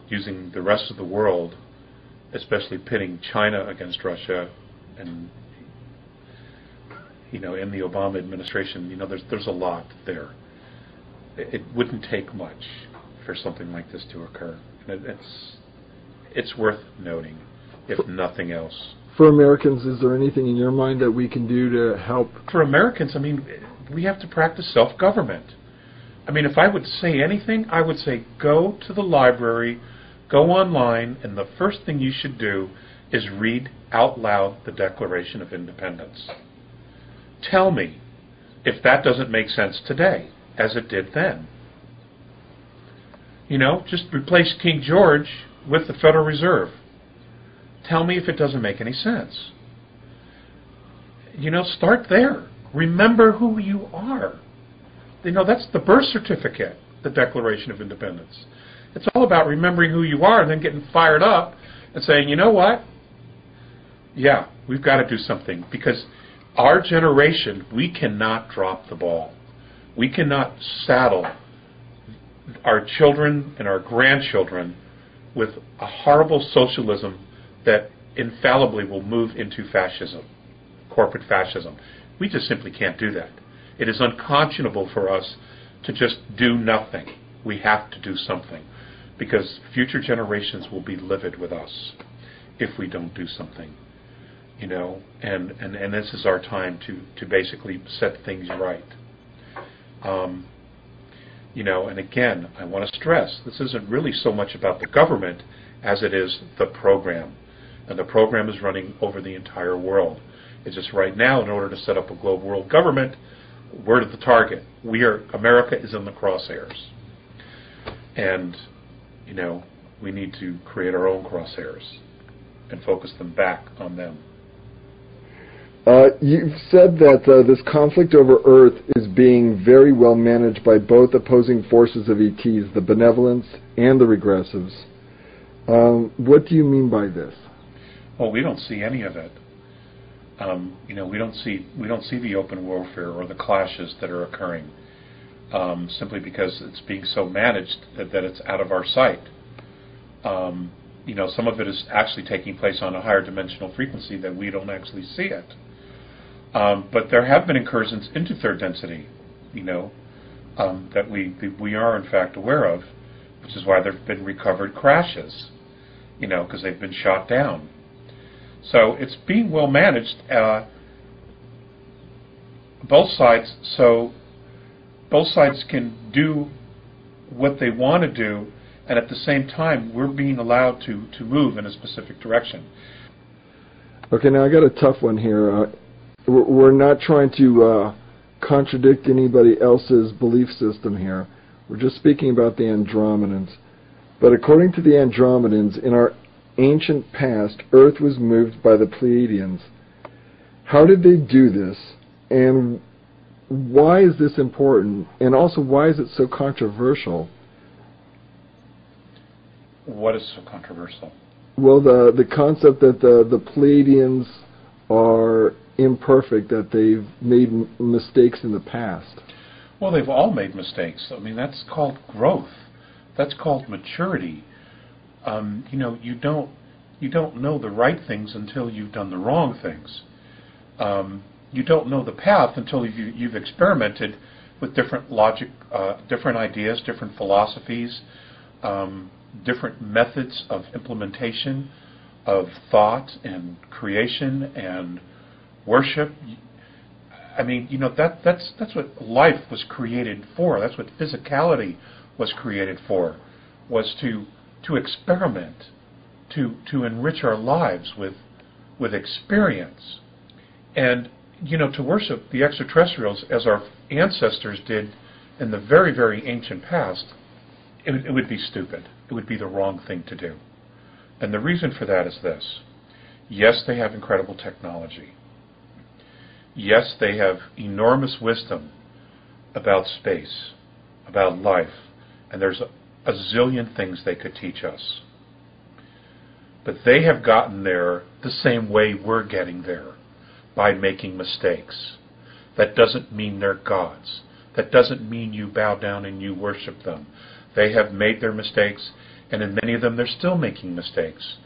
using the rest of the world, especially pitting China against Russia, and in the Obama administration, there's a lot there. It wouldn't take much for something like this to occur, and it's worth noting, if nothing else. For Americans, is there anything in your mind that we can do to help? For Americans, we have to practice self-government. If I would say anything, I would say go to the library, go online, and the first thing you should do is read out loud the Declaration of Independence. Tell me if that doesn't make sense today, as it did then. Just replace King George with the Federal Reserve. Tell me if it doesn't make any sense. Start there. Remember who you are. That's the birth certificate, the Declaration of Independence. It's all about remembering who you are and then getting fired up and saying, you know what? Yeah, we've got to do something, because our generation, we cannot drop the ball. We cannot saddle our children and our grandchildren with a horrible socialism that infallibly will move into fascism, corporate fascism. We just simply can't do that. It is unconscionable for us to just do nothing. We have to do something, because future generations will be livid with us if we don't do something. And this is our time to basically set things right. And again, I want to stress, this isn't really so much about the government as it is the program. And the program is running over the entire world. It's just right now, in order to set up a global world government, we're at the target. America is in the crosshairs. And, we need to create our own crosshairs and focus them back on them. You've said that this conflict over Earth is being very well managed by both opposing forces of ETs, the benevolents and the regressives. What do you mean by this? Well, we don't see any of it. We don't see the open warfare or the clashes that are occurring, simply because it's being so managed that it's out of our sight. Some of it is actually taking place on a higher dimensional frequency that we don't actually see it. But there have been incursions into third density, that we are in fact aware of, which is why there have been recovered crashes, because they've been shot down. So it's being well managed, both sides, so both sides can do what they want to do, and at the same time we're being allowed to move in a specific direction. Okay, now I got a tough one here. We're not trying to contradict anybody else's belief system here. We're just speaking about the Andromedans. But according to the Andromedans, in our ancient past, Earth was moved by the Pleiadians. How did they do this? And why is this important? And also, why is it so controversial? What is so controversial? Well, the concept that the Pleiadians are imperfect, that they've made mistakes in the past. Well, they've all made mistakes. That's called growth. That's called maturity. You don't know the right things until you've done the wrong things. You don't know the path until you've experimented with different logic, different ideas, different philosophies, different methods of implementation of thought and creation and worship. That's what life was created for. That's what physicality was created for, was to experiment, to enrich our lives with experience, and to worship the extraterrestrials as our ancestors did in the very, very ancient past. It would be stupid. It would be the wrong thing to do. And the reason for that is this. Yes, they have incredible technology. Yes, they have enormous wisdom about space, about life, and there's a zillion things they could teach us. But they have gotten there the same way we're getting there, by making mistakes. That doesn't mean they're gods. That doesn't mean you bow down and you worship them. They have made their mistakes, And in many of them, they're still making mistakes.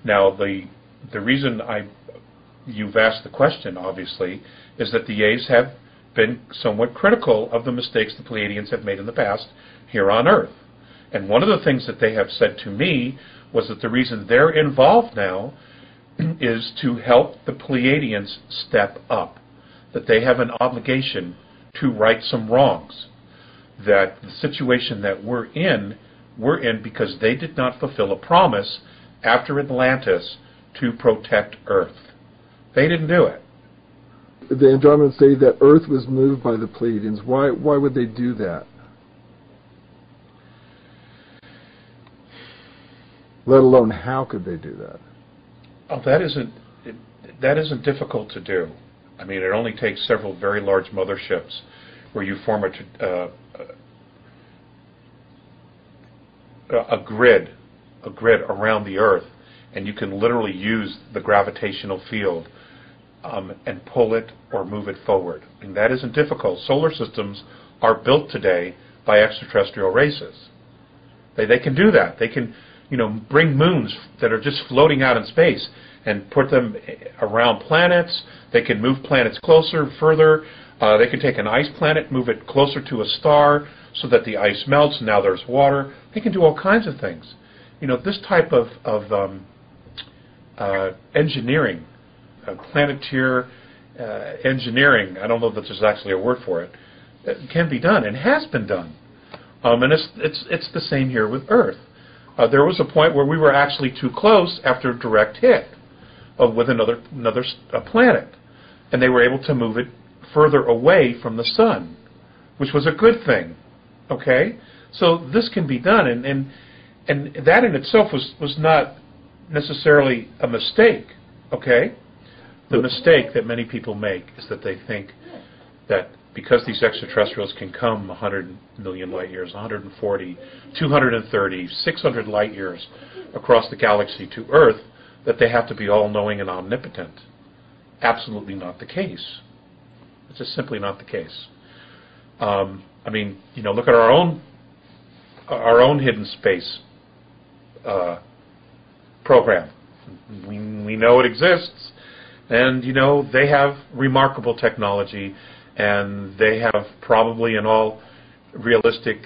Now, the reason you've asked the question, obviously, is that the A's have been somewhat critical of the mistakes the Pleiadians have made in the past here on Earth. And one of the things that they have said to me was that the reason they're involved now is to help the Pleiadians step up, that they have an obligation to right some wrongs, that the situation that we're in because they did not fulfill a promise after Atlantis to protect Earth. They didn't do it. The Andromedans say that Earth was moved by the Pleiadians. Why would they do that? Let alone, how could they do that? Oh, that isn't difficult to do. I mean, it only takes several very large motherships where you form a grid around the Earth, and you can literally use the gravitational field and pull it or move it forward. And that isn't difficult. Solar systems are built today by extraterrestrial races. They can do that. They can, bring moons that are just floating out in space and put them around planets. They can move planets closer, further. They can take an ice planet, move it closer to a star so that the ice melts and now there's water. They can do all kinds of things. This type of engineering, planeteer engineering, I don't know that there's actually a word for it, can be done and has been done. And it's the same here with Earth. There was a point where we were actually too close after a direct hit with another planet, and they were able to move it further away from the sun, which was a good thing. Okay, so this can be done, and that in itself was not necessarily a mistake. Okay, the mistake that many people make is that they think that because these extraterrestrials can come 100 million light years, 140, 230, 600 light years across the galaxy to Earth, that they have to be all-knowing and omnipotent. Absolutely not the case. It's just simply not the case. Look at our own hidden space program. We know it exists, and they have remarkable technology. And they have probably, in all realistic,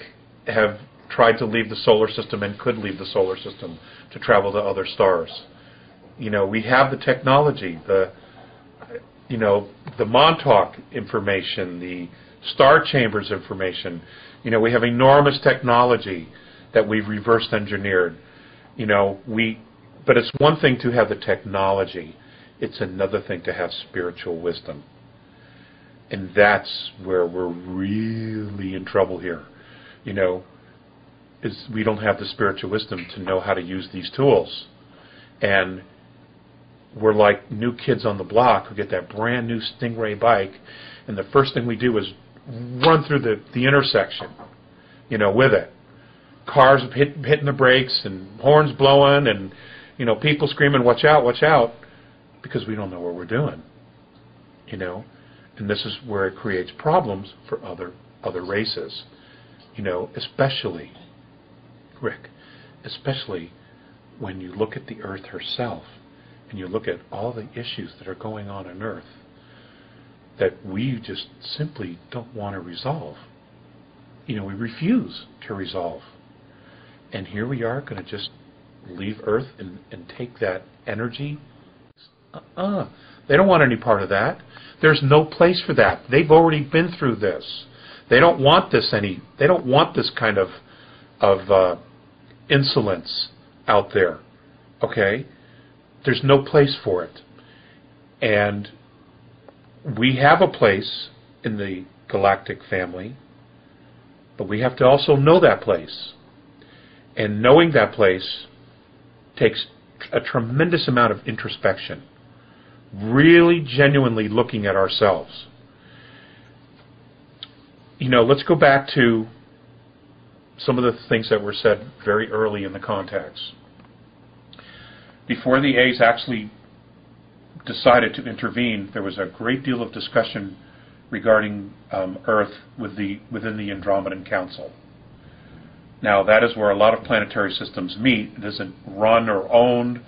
have tried to leave the solar system and could leave the solar system to travel to other stars. We have the technology, the Montauk information, the star chambers information. We have enormous technology that we've reverse engineered. But it's one thing to have the technology. It's another thing to have spiritual wisdom. And that's where we're really in trouble here, is we don't have the spiritual wisdom to know how to use these tools. And we're like new kids on the block who get that brand new Stingray bike, and the first thing we do is run through the intersection, with it. Cars hitting the brakes and horns blowing and, people screaming, watch out, because we don't know what we're doing, And this is where it creates problems for other races, especially, Rick, especially when you look at the Earth herself and you look at all the issues that are going on Earth that we just simply don't want to resolve. We refuse to resolve. And here we are going to just leave Earth and take that energy. They don't want any part of that. There's no place for that. They've already been through this. They don't want this They don't want this kind of insolence out there. Okay? There's no place for it. And we have a place in the galactic family, but we have to also know that place. And knowing that place takes a tremendous amount of introspection. Really genuinely looking at ourselves. Let's go back to some of the things that were said very early in the contacts. Before the A's actually decided to intervene, there was a great deal of discussion regarding Earth within the Andromedan Council. Now, that is where a lot of planetary systems meet. It isn't run or owned